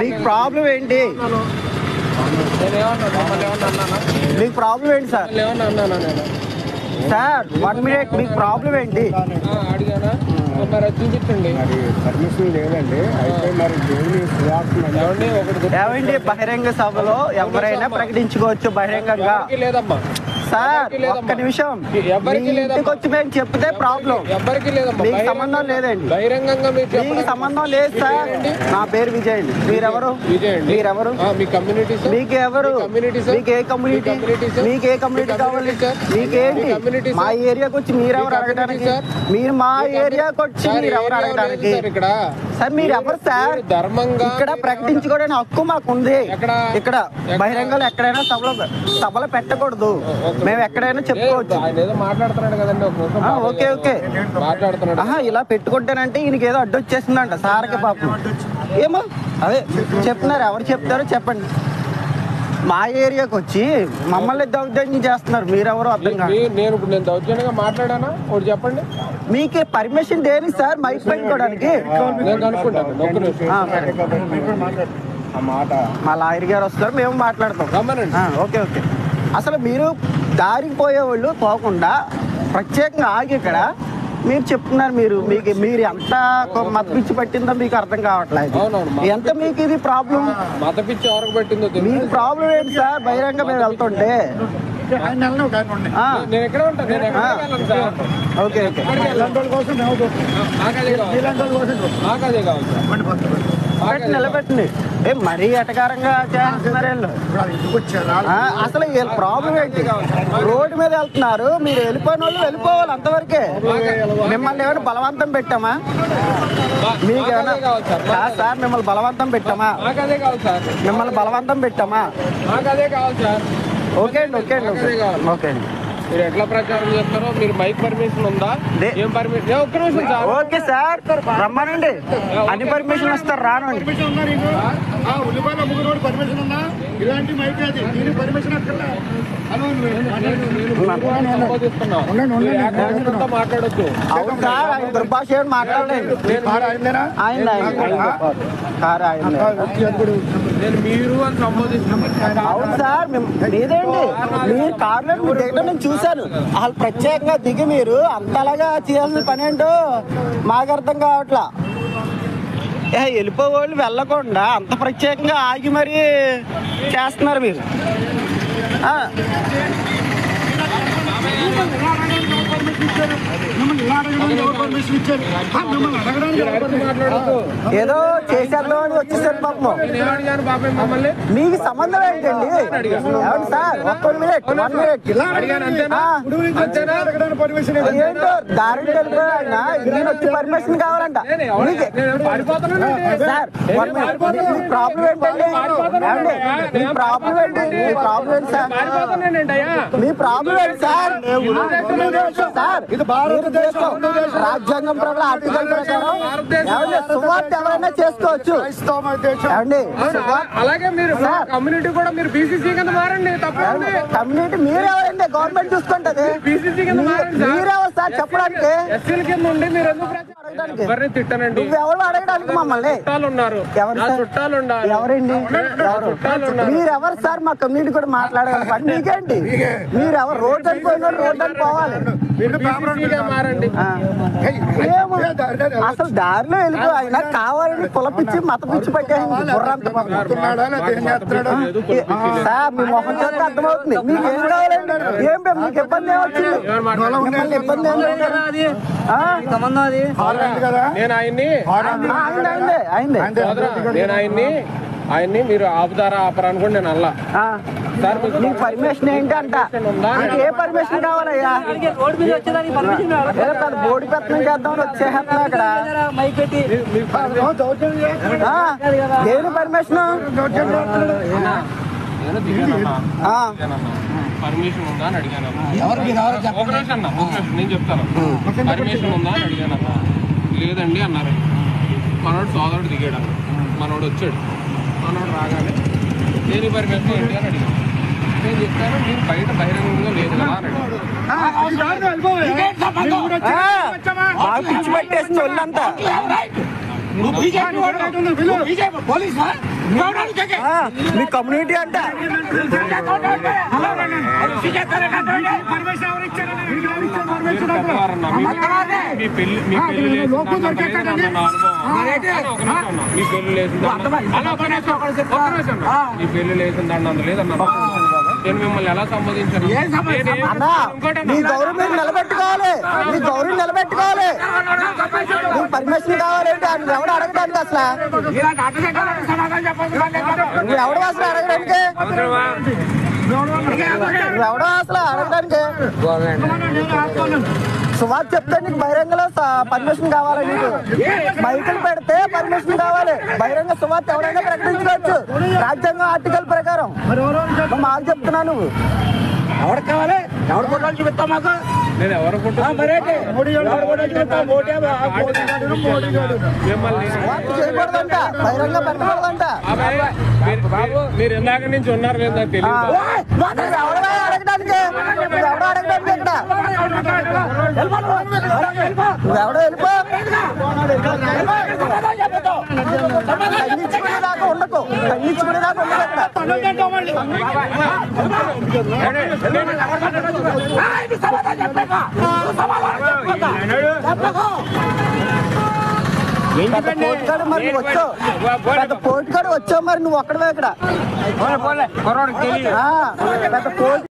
మీకు ప్రాబ్లం ఏంటి? మీకు ప్రాబ్లం ఏంటి సార్? సార్ 1 minute, మీకు ప్రాబ్లం ఏంటి? అడిగానా చూపించండి. పర్మిషన్ లేదండి. అయితే మరి ఏమండి బహిరంగ సభలో ఎవరైనా ప్రకటించుకోవచ్చు బహిరంగంగా. లేదమ్మా సార్, ఒక్క నిమిషం. ఇంటికి వచ్చి మేము చెప్తే ప్రాబ్లం. ఎవరికి లేదమ్మా, మీకు సంబంధం లేదండి. బహిరంగంగా మీకు సంబంధం లేదు సార్. నా పేరు విజయ్ అండి. మీరెవరు? మీరెవరు? మీకు ఎవరు? మీకు ఏ కమ్యూనిటీ? మీకు ఏ కమ్యూనిటీ కావాలి? మీకేంటి? మా ఏరియాకి వచ్చి మీరెవరు అడగడానికి? మీరు మా ఏరియాకి వచ్చి మీరెవరు అడగడానికి? సార్ మీరు ఎవరు సార్? ఇక్కడ ప్రకటించుకోవడానికి హక్కు మాకు ఉంది. ఇక్కడ బహిరంగంగా ఎక్కడైనా సభలో పెట్టకూడదు. మేము ఎక్కడైనా చెప్పుకోవచ్చు. మాట్లాడుతున్నాడు కదండి. ఓకే ఓకే మాట్లాడుతున్నాడు. ఇలా పెట్టుకుంటానంటే ఈయనకి ఏదో అడ్డు వచ్చేసిందంట సార్కి పాపం. ఏమో అదే చెప్తున్నారు. ఎవరు చెప్తారో చెప్పండి. మా ఏరియాకి వచ్చి మమ్మల్ని దౌర్జన్యం చేస్తున్నారు. మీరెవరో అర్థం కాదు. నేను దౌర్జన్యంగా మాట్లాడానా? ఒకటి చెప్పండి. మీకు పర్మిషన్ దేని సార్ మైక్ పెట్టుకోవడానికి? మా లాయర్ గారు వస్తారు, మేము మాట్లాడతాం. Okay okay. అసలు మీరు దారికి పోయేవాళ్ళు పోకుండా ప్రత్యేకంగా ఆగి ఇక్కడ మీరు చెప్తున్నారు. మీరు ఎంత మత పిచ్చి పట్టిందో మీకు అర్థం కావట్లేదు. ఎంత మీకు ఇది ప్రాబ్లం? మత పిచ్చి ఎవరికి పట్టిందో మీకు ప్రాబ్లం ఏంటి సార్? బహిరంగ మేము వెళ్తుంటే ఓకే ఓకే నిలబెట్టండి. మరీ ఎటకారంగా చేస్తున్నారు వీళ్ళు. అసలు వీళ్ళ ప్రాబ్లం ఏంటి? రోడ్డు మీద వెళ్తున్నారు, మీరు వెళ్ళిపోయిన వాళ్ళు వెళ్ళిపోవాలి అంతవరకే. మిమ్మల్ని ఏమైనా బలవంతం పెట్టామా? మీకు ఏమైనా సార్ మిమ్మల్ని బలవంతం పెట్టామా? మిమ్మల్ని బలవంతం పెట్టామా? ఓకే అండి ఓకే అండి ఓకే అండి. మీరు ఎట్లా ప్రచారం చేస్తారో మీరు మైక్ పర్మిషన్ ఉందా? ఏం పర్మిషన్? ఓకే సార్ రమ్మనండి. అన్ని పర్మిషన్ వస్తారు రానండి. మాట్లాడొచ్చు. అవును సార్, ఆయన దుర్భాష ఏమి మాట్లాడలేదు. మీరు అని సంబోధిస్తున్నాను. అవును సార్ లేదండి. మీరు కారులో దిగడం నేను చూశాను. అసలు ప్రత్యేకంగా దిగి మీరు అంతలాగా చేయాల్సిన పని ఏంటో మాకు అర్థం కావట్లా. వెళ్ళిపోవాళ్ళు వెళ్ళకుండా అంత ప్రత్యేకంగా ఆగి మరీ చేస్తున్నారు మీరు. ఏదో చేసేద్దాం అని వచ్చేసారు పాపం. మీకు సంబంధం ఏంటండి? ఏమండి సార్ ఒక్క మినిట్ 1 minute. ఏంటో దారిని వెళ్ళిపోయి ఆయన నేను వచ్చి పర్మిషన్ కావాలంట. సార్ మీ ప్రాబ్లం ఏంటండి? మీ ప్రాబ్లం ఏంటి? మీ ప్రాబ్లం ఏంటి సార్? మీ ప్రాబ్లం ఏంటి సార్? సార్ ఇది భారతదేశం రాజ్యాంగం ప్రకారం ఆర్టికల్ ప్రకారం సువార్త ఎవరైనా చేసుకోవచ్చు. అలాగే మీరు కమ్యూనిటీ కూడా మీరు బీసీసీ కింద మారండి. కమ్యూనిటీ మీరెవరండి? గవర్నమెంట్ చూసుకుంటది. మీరెవరు సార్ చెప్పడానికి? ఎస్సీల కింద ఉండి మీరు ఎందుకు ఎవరిని తిట్టనండి? నువ్వెవరు అడగడానికి మమ్మల్ని? ఉన్నారు ఎవరండి? మీరెవరు సార్? మా కమ్యూనిటీ కూడా మాట్లాడాలి. మీకేంటి? మీరెవరు? రోడ్డు అని పోయిన రోడ్డు అని పోవాలి. అసలు దారిలో వెళ్ళిపో ఆయన కావాలని కులపిచ్చి మత పిచ్చి పట్టేసింది. సార్ మీ మొహం చేత అర్థమవుతుంది. మీకు ఏం కావాలండి? ఏం మీకు ఇబ్బంది ఏమొచ్చింది? మిమ్మల్ని ఇబ్బంది ఏం ఆయన్ని మీరు ఆపుతారా ఆపరా అనుకోండి. నేను అల్లా సార్ మీ పర్మిషన్ ఏంటి అంట? ఏ పర్మిషన్ కావాలయ్యా? బోర్డు పెత్తనం చేద్దామని వచ్చేస్తున్నా అక్కడ. దేని పర్మిషన్? పర్మిషన్ ఉందా అని అడిగాను. నేను చెప్తాను. పర్మిషన్ ఉందా అని అడిగాను. లేదండి అన్నారు. మనోడు సోదరుడు దిగాడు. మనోడు వచ్చాడు. మనోడు రాగానే దేని పర్మిషన్ ఏంటి అని అడిగాను. నేను చెప్తాను మీరు బయట బహిరంగంగా లేదు కదా అని అడిగాను. మీ కమ్యూనిటీ అంటే నేను మిమ్మల్ని ఎలా సంబోధించాను? మీ గౌరవం మీరు నిలబెట్టుకోవాలి, మీ గౌరవం నిలబెట్టుకోవాలి. మీకు పర్మిషన్ కావాలంటే ఆయన ఎవడు అడగడానికి అసలు ఎవడు అసలు అడగడానికి ఎవడో అసలు అడగడానికి సువార్త చెప్తే నీకు బహిరంగలో పర్మిషన్ కావాలి. నీకు బైకులు పెడితే పర్మిషన్ కావాలి. బహిరంగ సువార్త ఎవరైనా ప్రకటించుకోవచ్చు రాజ్యాంగం ఆర్టికల్ ప్రకారం. మాకు చెప్తున్నా నువ్వు ఎవరు కావాలి? ఎవరు ఫోటోలు చూపిస్తావు మాకు? నేను ఎవరు చేయకూడదంట, బహిరంగ పెట్టకూడదంట. మీరు ఇందాక నుంచి ఉన్నారు లేదా తెలియదు. ఎవడో అడగడానికి ఎవడో అడగడానికి ఇక్కడ ఎవడో వెళ్ళిపో. ఖండించుకునేదాకా ఉండకు, ఖండించుకునేదాకా ఉండదు ఇక్కడ. మరి వచ్చావు పెద్ద పోటీ కాడు వచ్చావు, మరి నువ్వు ఒక్కడవే ఇక్కడ పెద్ద పోటీ.